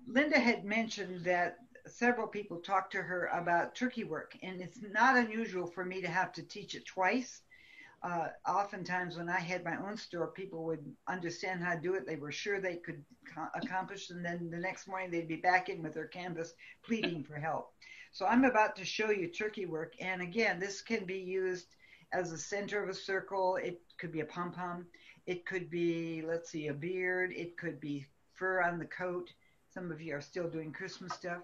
Linda had mentioned that several people talked to her about Turkeywork, and it's not unusual for me to have to teach it twice. Oftentimes, when I had my own store, people would understand how to do it. They were sure they could accomplish, and then the next morning they'd be back in with their canvas pleading for help. So I'm about to show you Turkeywork, and again, this can be used as a center of a circle. It could be a pom-pom. It could be, let's see, a beard. It could be fur on the coat. Some of you are still doing Christmas stuff.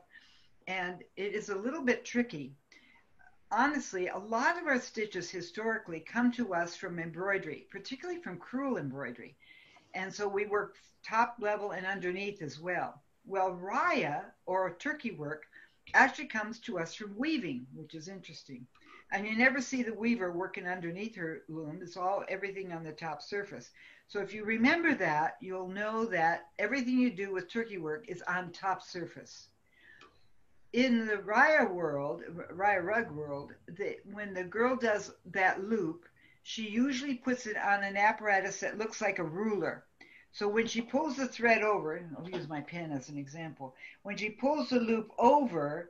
And it is a little bit tricky. Honestly, a lot of our stitches historically come to us from embroidery, particularly from crewel embroidery. And so we work top level and underneath as well. Well, Raya, or Turkeywork, actually comes to us from weaving, which is interesting. And you never see the weaver working underneath her loom. It's all everything on the top surface. So if you remember that, you'll know that everything you do with Turkeywork is on top surface. In the Raya world, Raya rug world, when the girl does that loop, she usually puts it on an apparatus that looks like a ruler. So when she pulls the thread over, I'll use my pen as an example, when she pulls the loop over,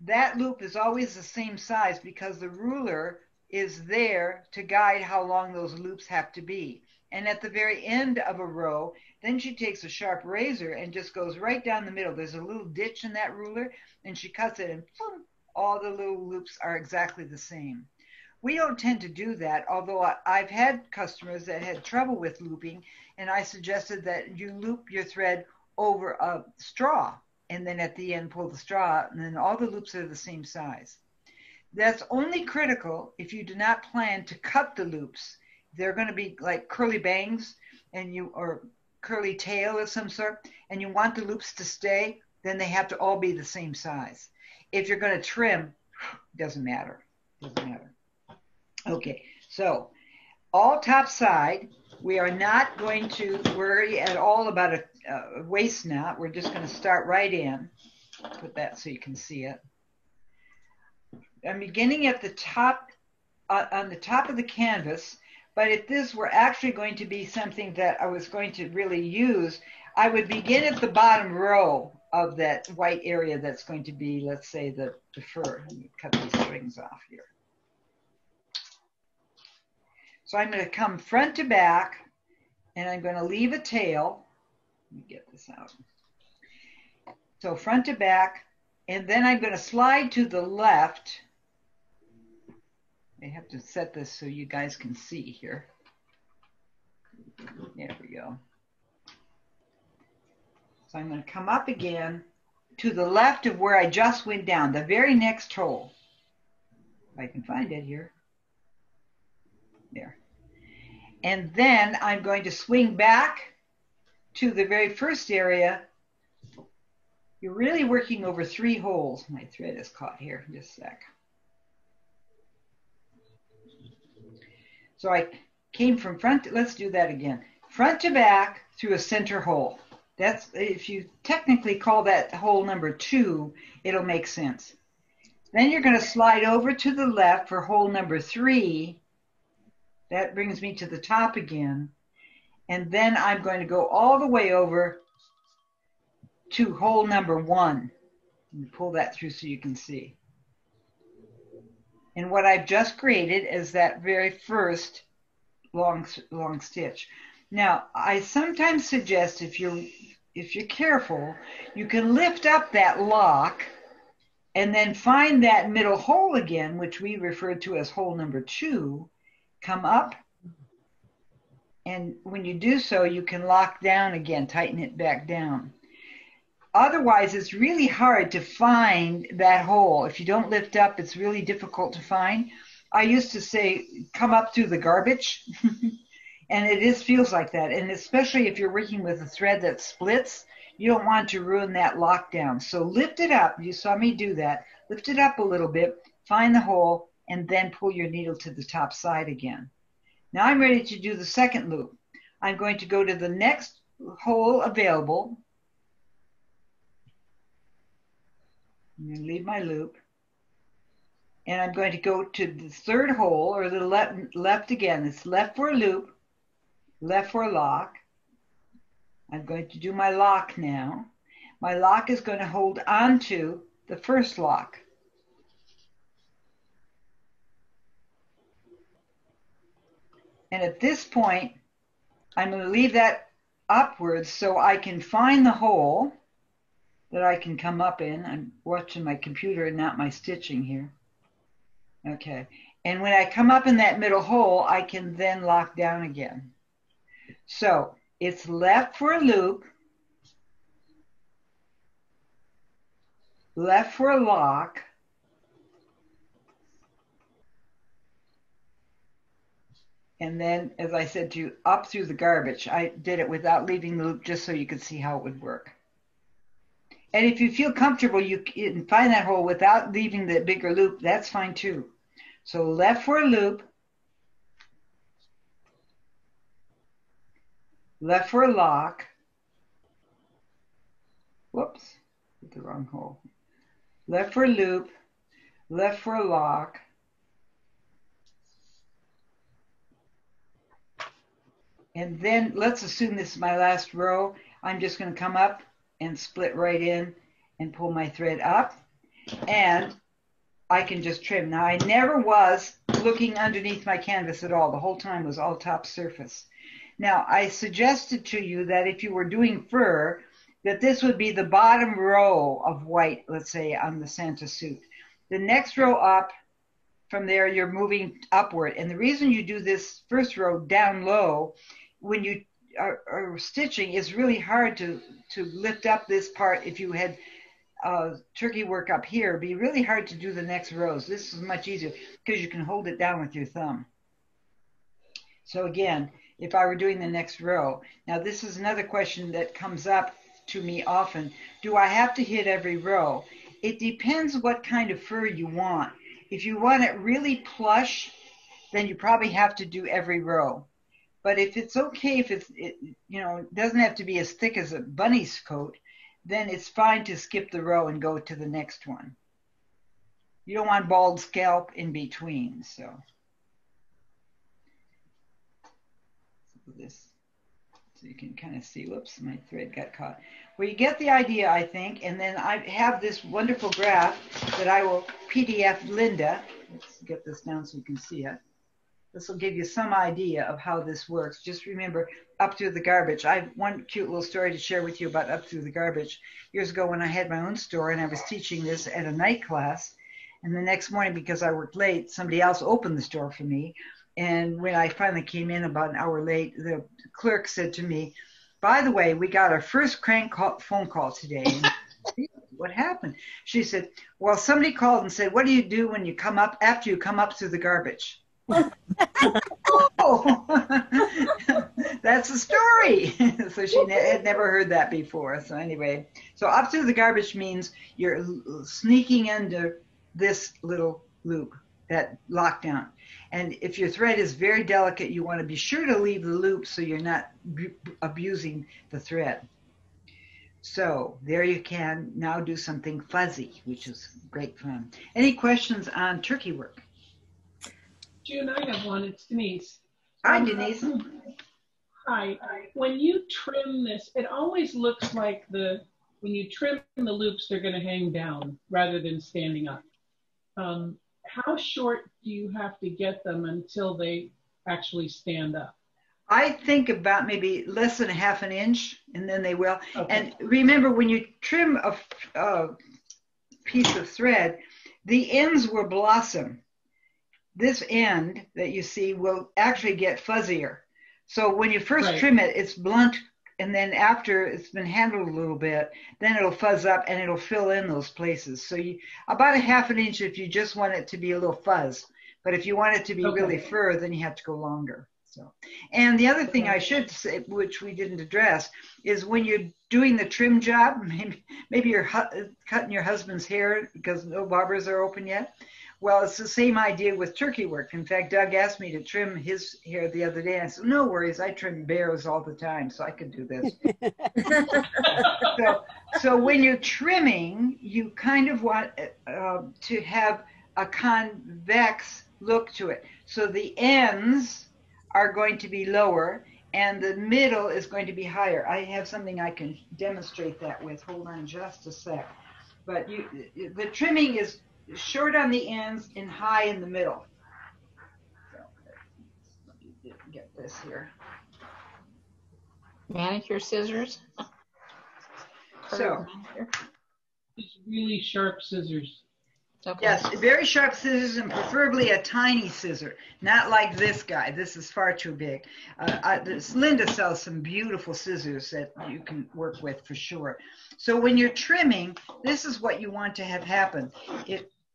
that loop is always the same size because the ruler is there to guide how long those loops have to be. And at the very end of a row, then she takes a sharp razor and just goes right down the middle. There's a little ditch in that ruler, and she cuts it, and boom, all the little loops are exactly the same. We don't tend to do that, although I've had customers that had trouble with looping, and I suggested that you loop your thread over a straw, and then at the end pull the straw, and then all the loops are the same size. That's only critical if you do not plan to cut the loops. They're going to be like curly bangs or curly tail of some sort, and you want the loops to stay, then they have to all be the same size. If you're going to trim, doesn't matter. Doesn't matter. Okay, so all top side, we are not going to worry at all about a waist knot. We're just going to start right in. Put that so you can see it. I'm beginning at the top, on the top of the canvas, but if this were actually going to be something that I was going to really use, I would begin at the bottom row of that white area that's going to be, let's say, the fur. Let me cut these strings off here. So I'm going to come front to back, and I'm going to leave a tail. Let me get this out. So front to back, and then I'm going to slide to the left. I have to set this so you guys can see here. There we go. So I'm going to come up again to the left of where I just went down, the very next hole. If I can find it here. There. And then I'm going to swing back to the very first area. You're really working over 3 holes. My thread is caught here. Just a sec. So I came from front, let's do that again. Front to back through a center hole. That's, if you technically call that hole number 2, it'll make sense. Then you're going to slide over to the left for hole number 3. That brings me to the top again. And then I'm going to go all the way over to hole number 1. And pull that through so you can see. And what I've just created is that very first long stitch. Now, I sometimes suggest if you're careful, you can lift up that lock and then find that middle hole again, which we refer to as hole number 2, come up, and when you do so, you can lock down again, tighten it back down. Otherwise, it's really hard to find that hole. If you don't lift up, it's really difficult to find. I used to say, come up through the garbage, and it feels like that. And especially if you're working with a thread that splits, you don't want to ruin that lockdown. So lift it up. You saw me do that. Lift it up a little bit, find the hole, and then pull your needle to the top side again. Now I'm ready to do the second loop. I'm going to go to the next hole available. I'm going to leave my loop. And I'm going to go to the third hole, or the left again. It's left for a loop, left for a lock. I'm going to do my lock now. My lock is going to hold onto the first lock. And at this point, I'm going to leave that upwards so I can find the hole that I can come up in. I'm watching my computer and not my stitching here. Okay. And when I come up in that middle hole, I can then lock down again. So it's left for a loop, left for a lock, and then, as I said to you, up through the garbage. I did it without leaving the loop just so you could see how it would work. And if you feel comfortable, you can find that hole without leaving the bigger loop. That's fine too. So left for a loop, left for a lock. Whoops, hit the wrong hole. Left for a loop, left for a lock. And then let's assume this is my last row. I'm just going to come up and split right in and pull my thread up. And I can just trim. Now, I never was looking underneath my canvas at all. The whole time was all top surface. Now, I suggested to you that if you were doing fur, that this would be the bottom row of white, let's say, on the Santa suit. The next row up, from there, you're moving upward. And the reason you do this first row down low, when you are stitching, is really hard to lift up this part. If you had turkey work up here, it'd be really hard to do the next rows. This is much easier because you can hold it down with your thumb. So again, if I were doing the next row, now this is another question that comes up to me often. Do I have to hit every row? It depends what kind of fur you want. If you want it really plush, then you probably have to do every row. But if it's okay, if it doesn't have to be as thick as a bunny's coat, then it's fine to skip the row and go to the next one. You don't want bald scalp in between, so this, so you can kind of see, whoops, my thread got caught. Well, you get the idea, I think, and then I have this wonderful graph that I will PDF Linda. Let's get this down so you can see it. This will give you some idea of how this works. Just remember, up through the garbage. I have one cute little story to share with you about up through the garbage. Years ago when I had my own store and I was teaching this at a night class, and the next morning, because I worked late, somebody else opened the store for me. And when I finally came in about an hour late, the clerk said to me, "By the way, we got our first phone call today." And what happened? She said, "Well, somebody called and said, what do you do when you come up, after you come up through the garbage?" Oh, that's the story. So she had never heard that before. So anyway, so up through the garbage means you're sneaking into this little loop, that lockdown. And if your thread is very delicate, you want to be sure to leave the loop so you're not abusing the thread. So there you can now do something fuzzy, which is great fun. Any questions on turkey work? June, I have one. It's Denise. Hi, Denise. Hi. When you trim this, it always looks like when you trim the loops, they're going to hang down rather than standing up. How short do you have to get them until they actually stand up? I think about maybe less than ½ an inch, and then they will. Okay. And remember, when you trim a piece of thread, the ends will blossom. This end that you see will actually get fuzzier. So when you first trim it, it's blunt, and then after it's been handled a little bit, then it'll fuzz up and it'll fill in those places. So about ½ an inch if you just want it to be a little fuzz. But if you want it to be really fur, then you have to go longer. So, and the other thing I should say, which we didn't address, is when you're doing the trim job, maybe you're cutting your husband's hair because no barbers are open yet. Well, it's the same idea with turkey work. In fact, Doug asked me to trim his hair the other day. And I said, no worries, I trim bears all the time, so I can do this. So when you're trimming, you kind of want to have a convex look to it. So the ends are going to be lower, and the middle is going to be higher. I have something I can demonstrate that with. Hold on just a sec. But the trimming is short on the ends and high in the middle. So let me get this here. Manicure scissors. So, It's really sharp scissors. Okay. yes, very sharp scissors and preferably a tiny scissor, not like this guy. This is far too big. Linda sells some beautiful scissors that you can work with for sure. So when you're trimming, this is what you want to have happen.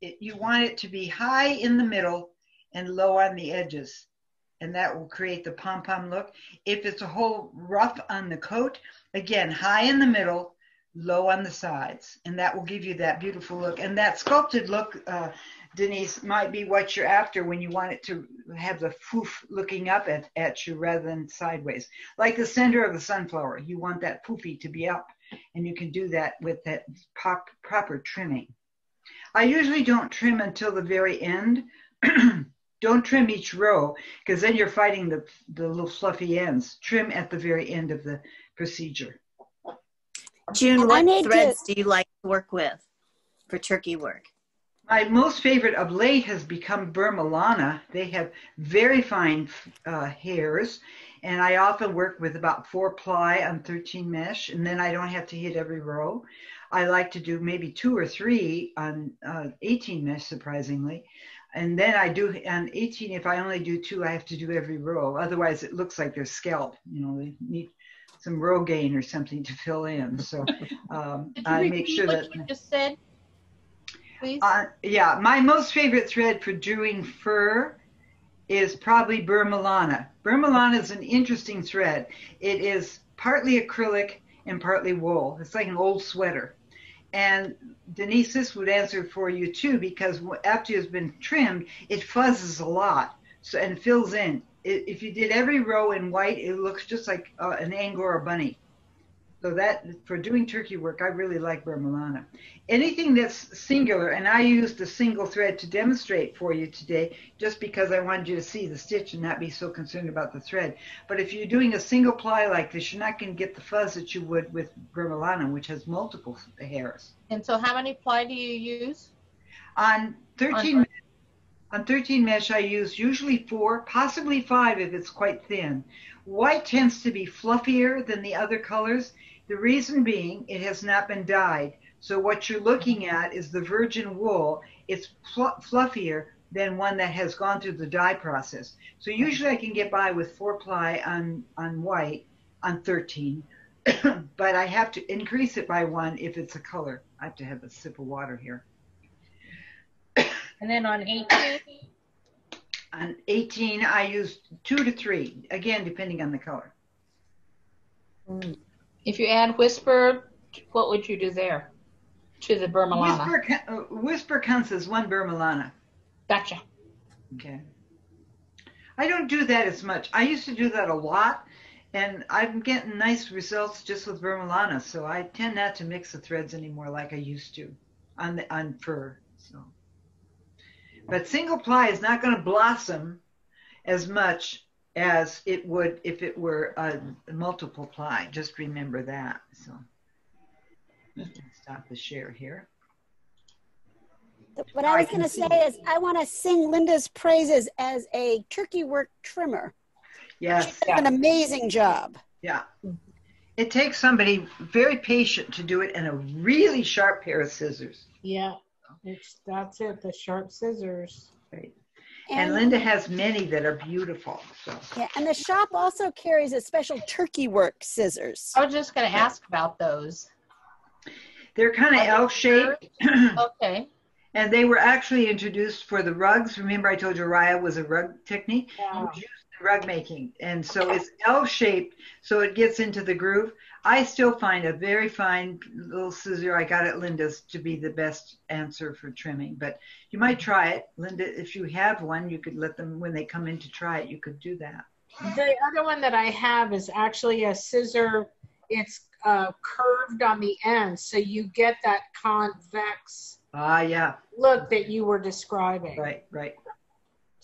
You want it to be high in the middle and low on the edges, and that will create the pom-pom look. If it's a whole ruff on the coat, again, high in the middle, low on the sides, and that will give you that beautiful look. And that sculpted look, Denise, might be what you're after when you want it to have the poof looking up at you rather than sideways. Like the center of the sunflower, you want that poofy to be up, and you can do that with that proper trimming. I usually don't trim until the very end. Don't trim each row, because then you're fighting the little fluffy ends. Trim at the very end of the procedure. June, what threads do you like to work with for turkey work? My most favorite of late has become Burma Lana. They have very fine hairs, and I often work with about 4-ply on 13 mesh, and then I don't have to hit every row. I like to do maybe 2 or 3 on 18 mesh, surprisingly. And then I do on 18, if I only do 2, I have to do every row. Otherwise, it looks like they're scalp. You know, they need some row gain or something to fill in. So I make sure that you just said, please. Yeah, my most favorite thread for doing fur is probably Burma Lana. Burma Lana is an interesting thread. It is partly acrylic and partly wool. It's like an old sweater. And Denise, this would answer for you too, because after it's been trimmed, it fuzzes a lot and fills in. If you did every row in white, it looks just like an Angora bunny. So that, for doing turkey work, I really like Burma Lana. Anything that's singular, and I used a single thread to demonstrate for you today, just because I wanted you to see the stitch and not be so concerned about the thread. But if you're doing a single ply like this, you're not going to get the fuzz that you would with Burma Lana, which has multiple hairs. And so how many ply do you use? On 13 mesh, I use usually 4, possibly 5 if it's quite thin. White tends to be fluffier than the other colors. The reason being, it has not been dyed. So what you're looking at is the virgin wool. It's fluffier than one that has gone through the dye process. So usually I can get by with 4-ply on white on 13, but I have to increase it by 1 if it's a color. I have to have a sip of water here. And then on 18? On 18, I use 2 to 3, again, depending on the color. If you add whisper, what would you do there to the Burma Lana? Whisper counts as 1 Burma Lana. Gotcha. Okay. I don't do that as much. I used to do that a lot, and I'm getting nice results just with Burma Lana, so I tend not to mix the threads anymore like I used to on fur. So. But single ply is not going to blossom as much as it would if it were a multiple ply. Just remember that. So stop the share here. What I was going to say is I want to sing Linda's praises as a turkey work trimmer. Yes. She did an amazing job. Yeah. It takes somebody very patient to do it and a really sharp pair of scissors. Yeah. That's it, the sharp scissors. Right. And Linda has many that are beautiful. So. Yeah, and the shop also carries a special Turkeywork scissors. I was just going to ask about those. They're kind of L-shaped. Okay. And they were actually introduced for the rugs. Remember I told you Raya was a rug technique? Yeah. It was used in rug making. And so it's L-shaped, so it gets into the groove. I still find a very fine little scissor I got at Linda's to be the best answer for trimming. But you might try it. Linda, if you have one, you could let them, when they come in to try it, you could do that. The other one that I have is actually a scissor. It's curved on the end, so you get that convex yeah. look that you were describing. Right.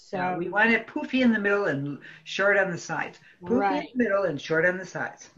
So we want it poofy in the middle and short on the sides. Poofy in the middle and short on the sides.